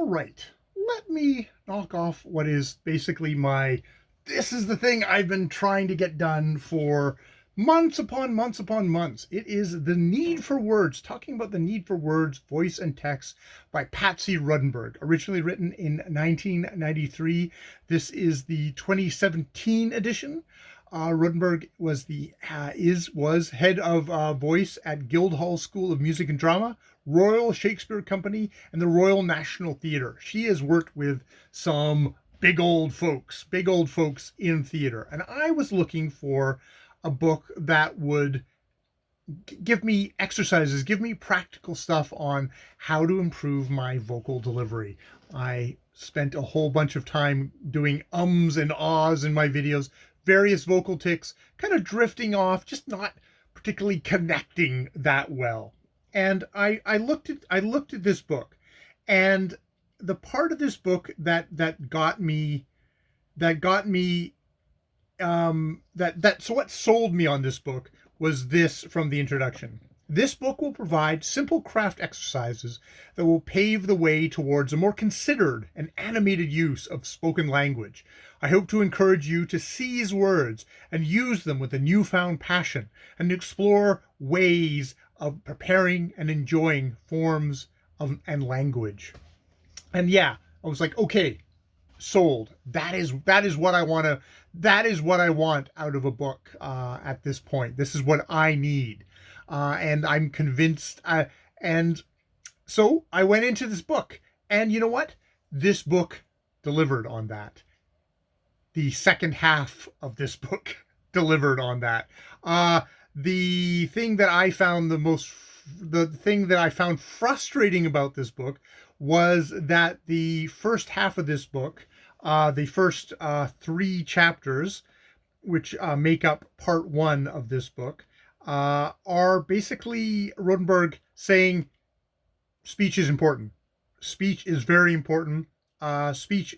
All right, let me knock off what is basically this is the thing I've been trying to get done for months upon months upon months. It is The Need for Words, talking about the need for words, voice and text by Patsy Rudenberg, originally written in 1993. This is the 2017 edition. Rudenberg was head of voice at Guildhall School of Music and Drama, Royal Shakespeare Company, and the Royal National Theatre. She has worked with some big old folks in theater. And I was looking for a book that would give me exercises, give me practical stuff on how to improve my vocal delivery. I spent a whole bunch of time doing ums and ahs in my videos, various vocal tics, kind of drifting off, just not particularly connecting that well. And I looked at this book, and the part of this book that got me so what sold me on this book was this from the introduction. This book will provide simple craft exercises that will pave the way towards a more considered and animated use of spoken language. I hope to encourage you to seize words and use them with a newfound passion, and explore ways of preparing and enjoying forms and language. And yeah, I was like, okay, sold. That is what I want to. That is what I want out of a book at this point. This is what I need, and I'm convinced. And so I went into this book, and you know what? This book delivered on that. The second half of this book delivered on that. The thing that I found frustrating about this book was that the first half of this book, the first 3 chapters, which make up part 1 of this book, are basically Rodenberg saying speech is important. Speech is very important.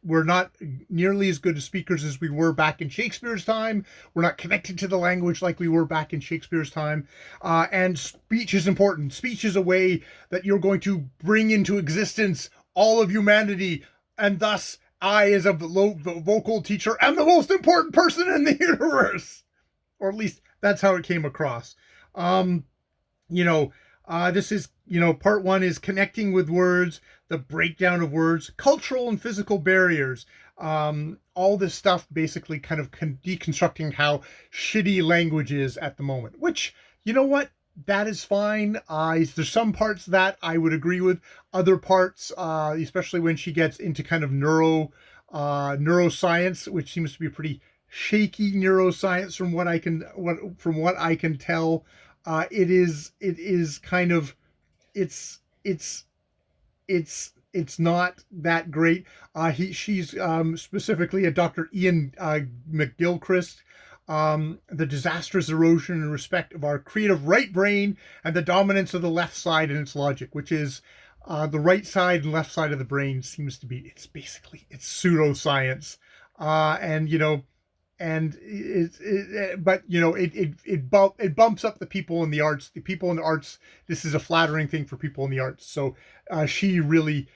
We're not nearly as good as speakers as we were back in Shakespeare's time. We're not connected to the language like we were back in Shakespeare's time. And speech is important. Speech is a way that you're going to bring into existence all of humanity. And thus, I, as a vocal teacher, am the most important person in the universe. Or at least that's how it came across. This is, part 1 is connecting with words, the breakdown of words, cultural and physical barriers, all this stuff basically kind of deconstructing how shitty language is at the moment, which, you know what? That is fine. There's some parts that I would agree with. Other parts, especially when she gets into kind of neuroscience, which seems to be pretty shaky neuroscience from what I can tell. It is kind of, it's not that great. She's specifically a Dr. Ian McGilchrist, the disastrous erosion and respect of our creative right brain and the dominance of the left side in its logic, which is the right side and left side of the brain seems to be, it's pseudoscience. It bumps up the people in the arts. The people in the arts, this is a flattering thing for people in the arts. So she really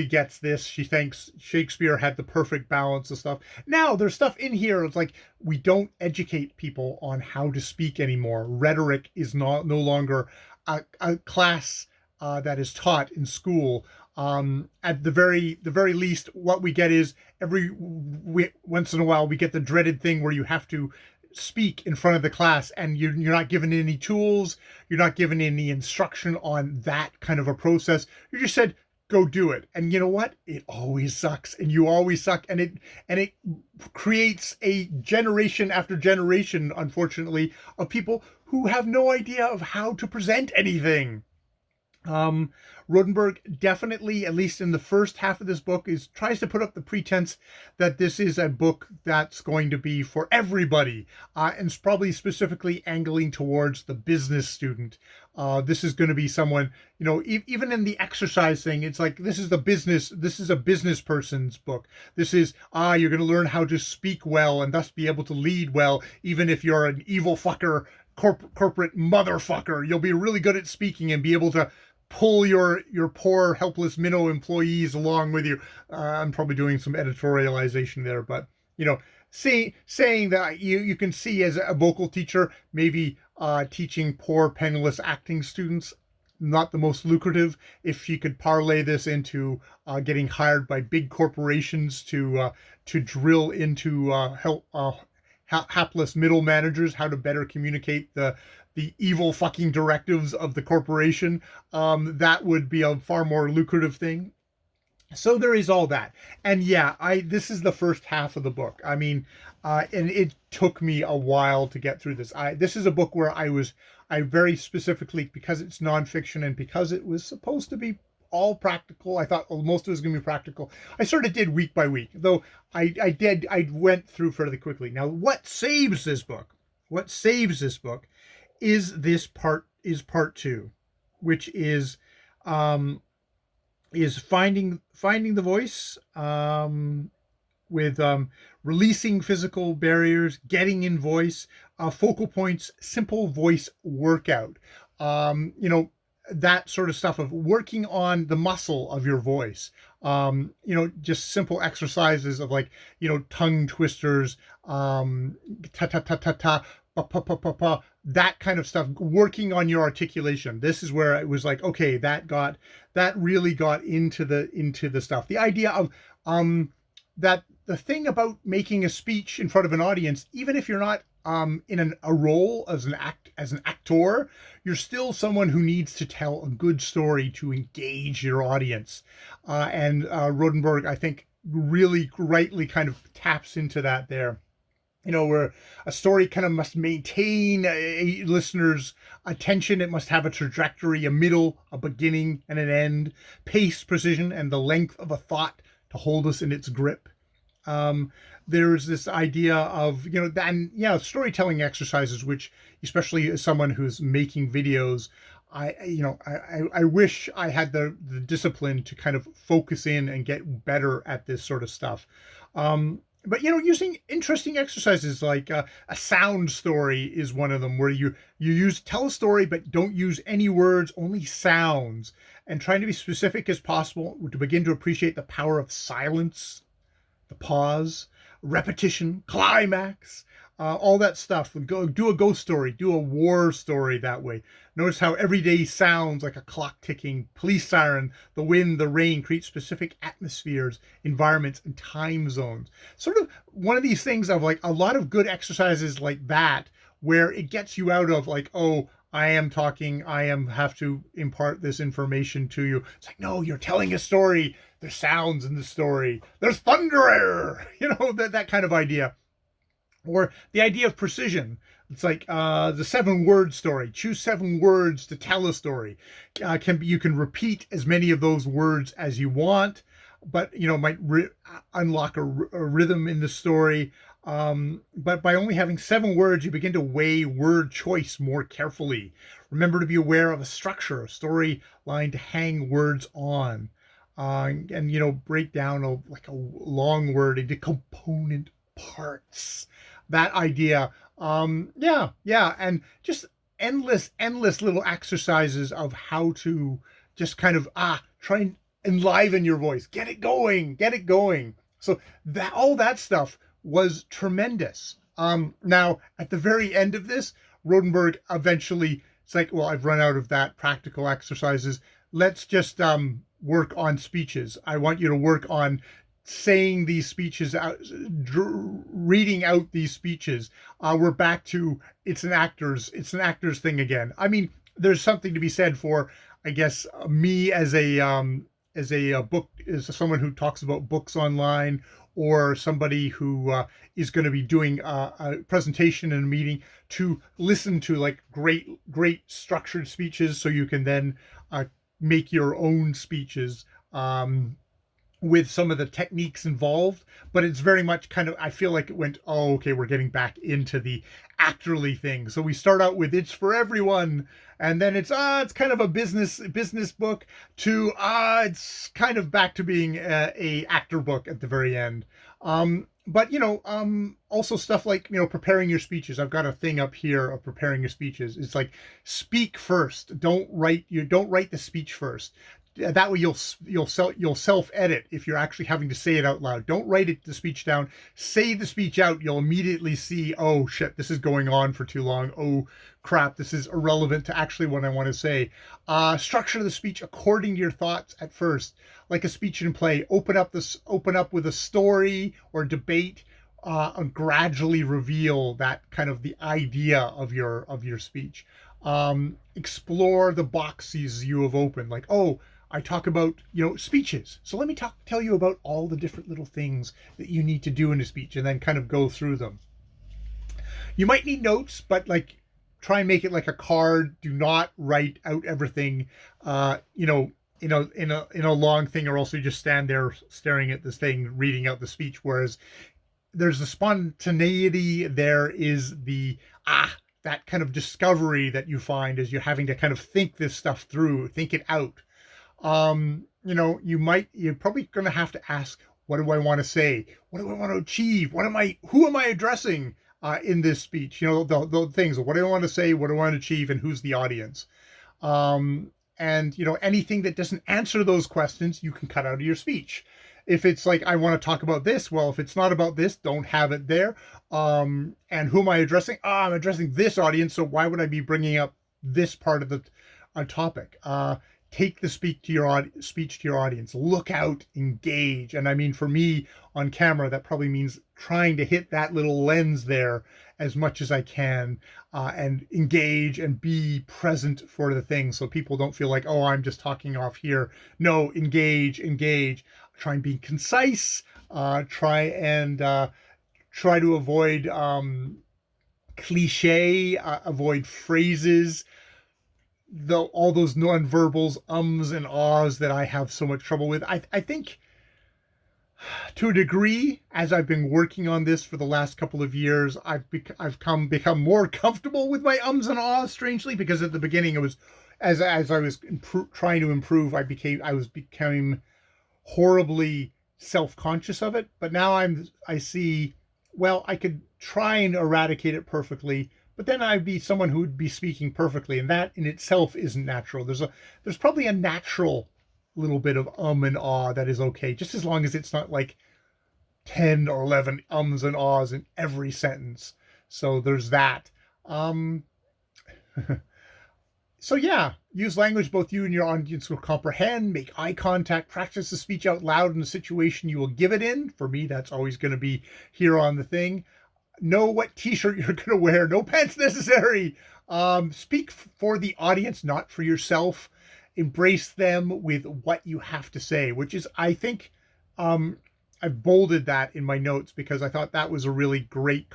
gets this. She thinks Shakespeare had the perfect balance of stuff. Now there's stuff in here. It's like, we don't educate people on how to speak anymore. Rhetoric is no longer a class that is taught in school. At the very least, what we get is once in a while we get the dreaded thing where you have to speak in front of the class, and you're not given any tools, you're not given any instruction on that kind of a process. You just said, go do it. And you know what? It always sucks, and you always suck, and it creates a generation after generation, unfortunately, of people who have no idea of how to present anything. Rodenberg definitely, at least in the first half of this book, tries to put up the pretense that this is a book that's going to be for everybody, and it's probably specifically angling towards the business student. This is going to be someone, even in the exercise thing, it's like, this is a business person's book. This is, you're going to learn how to speak well and thus be able to lead well, even if you're an evil fucker, corporate motherfucker. You'll be really good at speaking and be able to pull your poor helpless minnow employees along with you. I'm probably doing some editorialization there, but you know, saying that you can see as a vocal teacher, maybe teaching poor penniless acting students, not the most lucrative. If you could parlay this into getting hired by big corporations to drill into help hapless middle managers how to better communicate the evil fucking directives of the corporation, that would be a far more lucrative thing. So there is all that. And yeah, I this is the first half of the book. I mean, and it took me a while to get through this. This is a book where I very specifically, because it's nonfiction and because it was supposed to be all practical, I thought, most of it was going to be practical. I sort of did week by week, though I went through fairly quickly. Now, what saves this book? What saves this book is part two, which is finding the voice, with releasing physical barriers, getting in voice, focal points, simple voice workout. You know, that sort of stuff of working on the muscle of your voice. You know, just simple exercises of, like, you know, tongue twisters, ta ta ta ta ta, pa pa pa pa pa, that kind of stuff, working on your articulation. This is where it was like, okay, that really got into the stuff. The idea of that the thing about making a speech in front of an audience, even if you're not in a role as an actor, you're still someone who needs to tell a good story to engage your audience. And Rodenberg, I think, really rightly kind of taps into that there. You know, where a story kind of must maintain a listener's attention. It must have a trajectory, a middle, a beginning, and an end, pace, precision, and the length of a thought to hold us in its grip. There's this idea of, you know, and yeah, storytelling exercises, which, especially as someone who's making videos, I wish I had the discipline to kind of focus in and get better at this sort of stuff. But, you know, using interesting exercises like a sound story is one of them, where you tell a story, but don't use any words, only sounds, and trying to be specific as possible to begin to appreciate the power of silence, the pause, repetition, climax, all that stuff. Go do a ghost story, do a war story that way. Notice how every day sounds like a clock ticking, police siren, the wind, the rain create specific atmospheres, environments, and time zones. Sort of one of these things of, like, a lot of good exercises like that, where it gets you out of, like, oh, I am talking, have to impart this information to you. It's like, no, you're telling a story. There's sounds in the story. There's thunder, you know, that kind of idea. Or the idea of precision. It's like the 7-word story. Choose 7 words to tell a story. You can repeat as many of those words as you want, but, you know, might unlock a rhythm in the story. But by only having 7 words, you begin to weigh word choice more carefully. Remember to be aware of a structure, a storyline to hang words on, and, you know, break down a long word into component parts. That idea. Yeah, and just endless little exercises of how to just kind of try and enliven your voice, get it going. So that all that stuff was tremendous. Now at the very end of this, Rodenberg eventually, it's like, well, I've run out of that practical exercises. Let's just work on speeches. I want you to work on saying these speeches out, reading out these speeches. We're back to it's an actor's thing again. I mean, there's something to be said for, I guess, me as a book, as someone who talks about books online, or somebody who is going to be doing a presentation in a meeting, to listen to, like, great structured speeches, so you can then make your own speeches with some of the techniques involved. But it's very much kind of, I feel like it went, oh, okay, we're getting back into the actorly thing. So we start out with it's for everyone, and then it's kind of a business book, to it's kind of back to being a actor book at the very end. but also stuff like, preparing your speeches. I've got a thing up here of preparing your speeches. It's like, speak first. Don't write the speech first. That way you'll self edit if you're actually having to say it out loud. Don't write the speech down. Say the speech out. You'll immediately see, oh shit, this is going on for too long. Oh crap, this is irrelevant to actually what I want to say. Structure the speech according to your thoughts at first, like a speech and play. Open up with a story or debate, and gradually reveal that kind of the idea of your speech. Explore the boxes you have opened, like, oh, I talk about, speeches. So let me tell you about all the different little things that you need to do in a speech, and then kind of go through them. You might need notes, but like, try and make it like a card. Do not write out everything, in a long thing, or else you just stand there staring at this thing, reading out the speech. Whereas there's the spontaneity, there is the that kind of discovery that you find as you're having to kind of think this stuff through, think it out. You're probably going to have to ask, what do I want to say? What do I want to achieve? Who am I addressing in this speech? The things, what do I want to say? What do I want to achieve? And who's the audience? And anything that doesn't answer those questions, you can cut out of your speech. If it's like, I want to talk about this, well, if it's not about this, don't have it there. And who am I addressing? I'm addressing this audience, so why would I be bringing up this part of the topic? Take the speech to your audience. Look out, engage. And I mean, for me on camera, that probably means trying to hit that little lens there as much as I can, and engage and be present for the thing, so people don't feel like, oh, I'm just talking off here. No, engage. Try and be concise. Try to avoid cliche. Avoid phrases. All those non-verbals, ums and ahs that I have so much trouble with. I think, to a degree, as I've been working on this for the last couple of years, I've become more comfortable with my ums and ahs, strangely, because at the beginning it was, as I was trying to improve, I became horribly self-conscious of it. But now I see, well, I could try and eradicate it perfectly, but then I'd be someone who would be speaking perfectly, and that in itself isn't natural. There's probably a natural little bit of and ah that is okay, just as long as it's not like 10 or 11 ums and ahs in every sentence. So there's that. So yeah, use language both you and your audience will comprehend. Make eye contact. Practice the speech out loud in the situation you will give it in. For me, that's always going to be here on the thing. Know what t-shirt you're going to wear. No pants necessary. Speak for the audience, not for yourself. Embrace them with what you have to say, which is, I think, I've bolded that in my notes because I thought that was a really great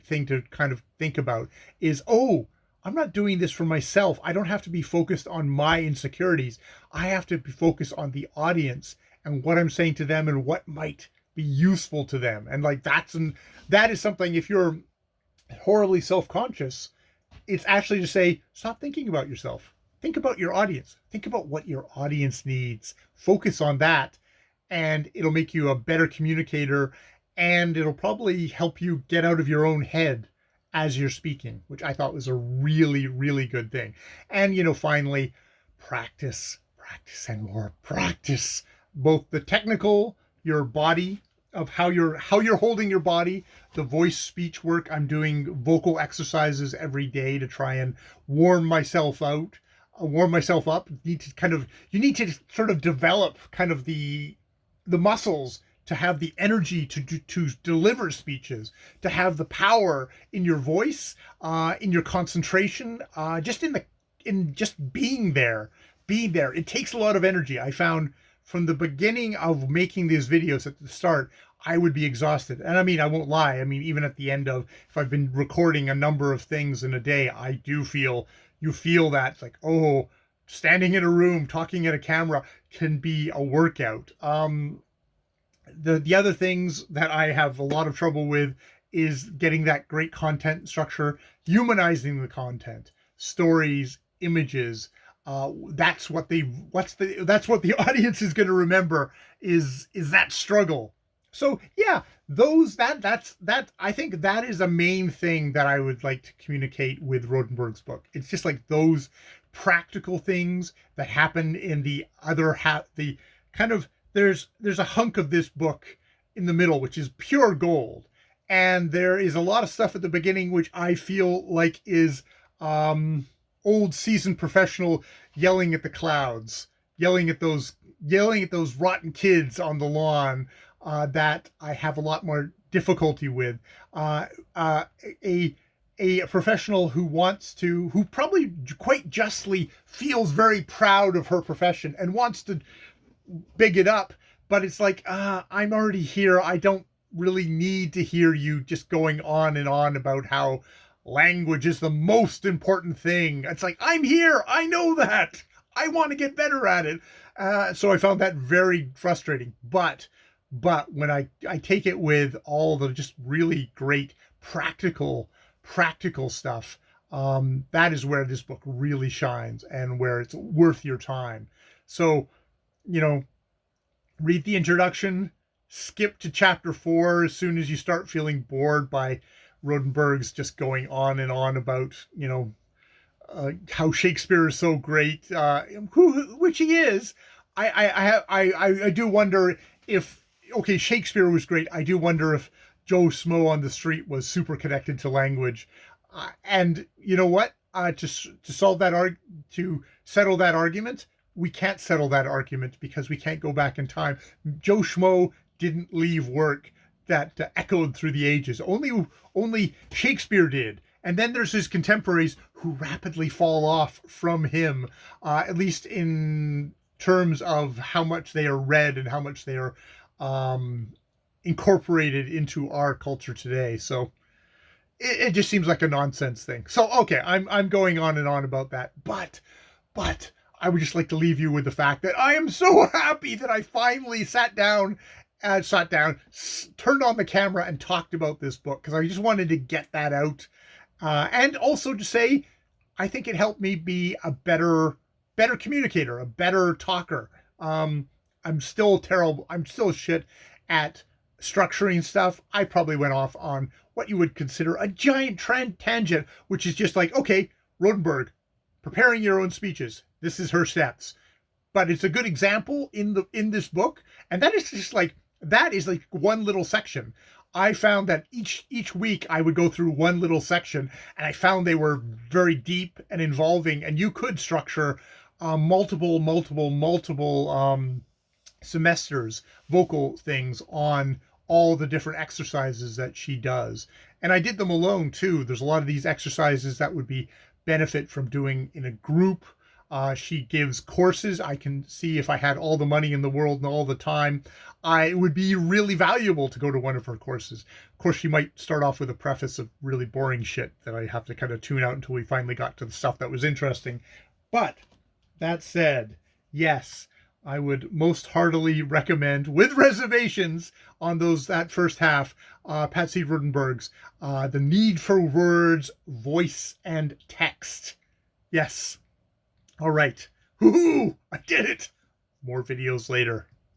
thing to kind of think about. Is, oh, I'm not doing this for myself. I don't have to be focused on my insecurities. I have to be focused on the audience and what I'm saying to them and what might be useful to them. And like, that is something, if you're horribly self-conscious, it's actually to say, stop thinking about yourself. Think about your audience. Think about what your audience needs. Focus on that, and it'll make you a better communicator, and it'll probably help you get out of your own head as you're speaking, which I thought was a really, really good thing. And, finally, practice and more practice. Both the technical, your body, of how you're holding your body, the voice speech work. I'm doing vocal exercises every day to try and warm myself up. You need to sort of develop kind of the muscles to have the energy to deliver speeches, to have the power in your voice, in your concentration, just in just being there. It takes a lot of energy. I found from the beginning of making these videos at the start, I would be exhausted. And I mean, I won't lie. I mean, even at the end of, if I've been recording a number of things in a day, I do feel, you feel that it's like, oh, standing in a room, talking at a camera can be a workout. The other things that I have a lot of trouble with is getting that great content structure, humanizing the content, stories, images. That's what the audience is going to remember is that struggle. So yeah, That's I think that is a main thing that I would like to communicate with Rodenberg's book. It's just like those practical things that happen in the other half. The kind of there's a hunk of this book in the middle which is pure gold, and there is a lot of stuff at the beginning which I feel like is old seasoned professional yelling at the clouds, yelling at those rotten kids on the lawn, that I have a lot more difficulty with. Uh, uh, a a professional who probably quite justly feels very proud of her profession and wants to big it up, but it's like, I'm already here. I don't really need to hear you just going on and on about how language is the most important thing. It's like, I'm here. I know that. I want to get better at it. So I found that very frustrating. But when I take it with all the just really great practical stuff, that is where this book really shines and where it's worth your time. So, you know, read the introduction, skip to chapter 4 as soon as you start feeling bored by Rodenberg's just going on and on about, how Shakespeare is so great, which he is. I do wonder if, okay, Shakespeare was great. I do wonder if Joe Schmo on the street was super connected to language. And you know what? To settle that argument, we can't settle that argument because we can't go back in time. Joe Schmo didn't leave work that echoed through the ages. Only Shakespeare did. And then there's his contemporaries who rapidly fall off from him, at least in terms of how much they are read and how much they are incorporated into our culture today. So it just seems like a nonsense thing. So, okay, I'm going on and on about that. But I would just like to leave you with the fact that I am so happy that I finally turned on the camera and talked about this book, because I just wanted to get that out. And also to say, I think it helped me be a better communicator, a better talker. I'm still terrible. I'm still shit at structuring stuff. I probably went off on what you would consider a giant tangent, which is just like, okay, Rodenberg, preparing your own speeches. This is her steps. But it's a good example in this book. And that is like one little section. I found that each week I would go through one little section, and I found they were very deep and involving, and you could structure multiple semesters, vocal things on all the different exercises that she does. And I did them alone too. There's a lot of these exercises that would be benefit from doing in a group. She gives courses. I can see if I had all the money in the world and all the time, it would be really valuable to go to one of her courses. Of course, she might start off with a preface of really boring shit that I have to kind of tune out until we finally got to the stuff that was interesting. But that said, yes, I would most heartily recommend, with reservations on that first half, Patsy Rodenberg's The Need for Words, Voice, and Text. Yes. All right. Woohoo! I did it! More videos later.